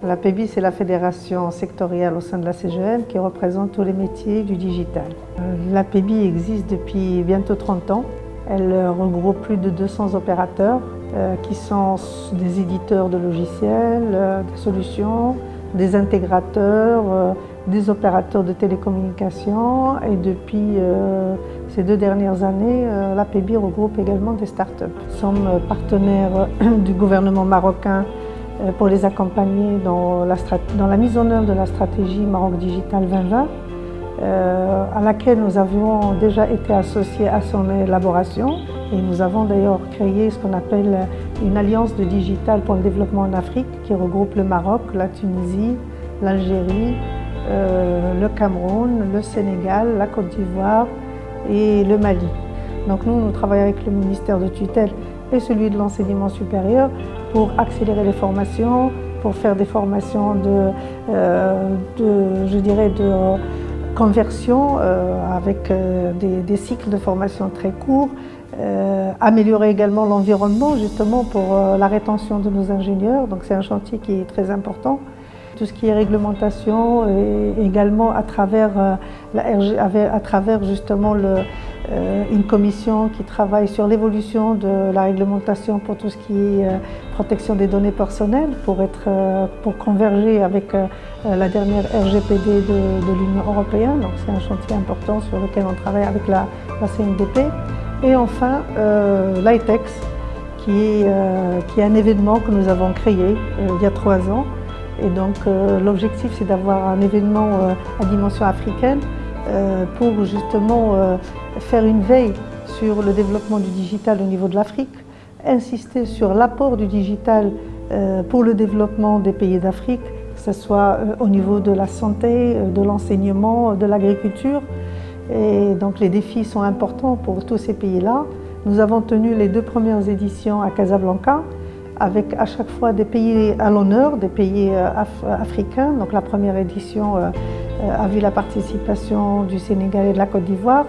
L'APEBI, c'est la fédération sectorielle au sein de la CGM qui représente tous les métiers du digital. L'APEBI existe depuis bientôt 30 ans. Elle regroupe plus de 200 opérateurs qui sont des éditeurs de logiciels, des solutions, des intégrateurs, des opérateurs de télécommunications. Et depuis ces 2 dernières années, l'APEBI regroupe également des startups. Nous sommes partenaires du gouvernement marocain pour les accompagner dans la mise en œuvre de la stratégie Maroc Digital 2020, à laquelle nous avions déjà été associés à son élaboration. Et nous avons d'ailleurs créé ce qu'on appelle une alliance de digital pour le développement en Afrique qui regroupe le Maroc, la Tunisie, l'Algérie, le Cameroun, le Sénégal, la Côte d'Ivoire et le Mali. Donc nous travaillons avec le ministère de tutelle et celui de l'enseignement supérieur pour accélérer les formations, pour faire des formations de conversion avec des cycles de formation très courts, améliorer également l'environnement justement pour la rétention de nos ingénieurs. Donc c'est un chantier qui est très important. Tout ce qui est réglementation et également à travers justement une commission qui travaille sur l'évolution de la réglementation pour tout ce qui est protection des données personnelles pour converger avec la dernière RGPD de l'Union européenne. Donc c'est un chantier important sur lequel on travaille avec la CNDP. Et enfin l'ITEX qui est un événement que nous avons créé il y a 3 ans. Et donc l'objectif c'est d'avoir un événement à dimension africaine pour justement faire une veille sur le développement du digital au niveau de l'Afrique, insister sur l'apport du digital pour le développement des pays d'Afrique, que ce soit au niveau de la santé, de l'enseignement, de l'agriculture. Et donc les défis sont importants pour tous ces pays-là. Nous avons tenu les 2 premières éditions à Casablanca, avec à chaque fois des pays à l'honneur, des pays africains. Donc la première édition a vu la participation du Sénégal et de la Côte d'Ivoire.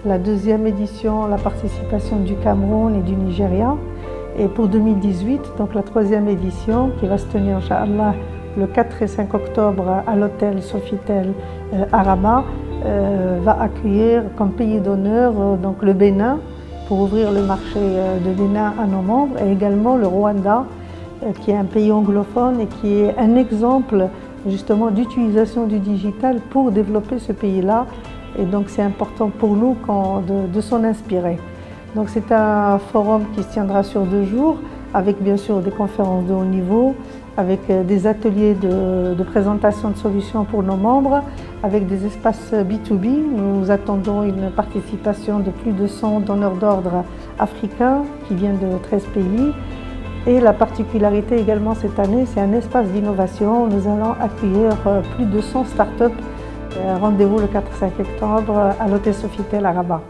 La 2e édition, la participation du Cameroun et du Nigeria. Et pour 2018, donc la 3e édition, qui va se tenir, Inch'Allah, le 4 et 5 octobre à l'hôtel Sofitel à Rabat, va accueillir comme pays d'honneur donc le Bénin, pour ouvrir le marché de Bénin à nos membres, et également le Rwanda, qui est un pays anglophone et qui est un exemple justement d'utilisation du digital pour développer ce pays-là. Et donc c'est important pour nous de s'en inspirer. Donc c'est un forum qui se tiendra sur 2 jours, avec bien sûr des conférences de haut niveau, avec des ateliers de présentation de solutions pour nos membres, avec des espaces B2B. Nous attendons une participation de plus de 100 donneurs d'ordre africains qui viennent de 13 pays. Et la particularité également cette année, c'est un espace d'innovation. Nous allons accueillir plus de 100 startups. Rendez-vous le 4 et 5 octobre à l'hôtel Sofitel à Rabat.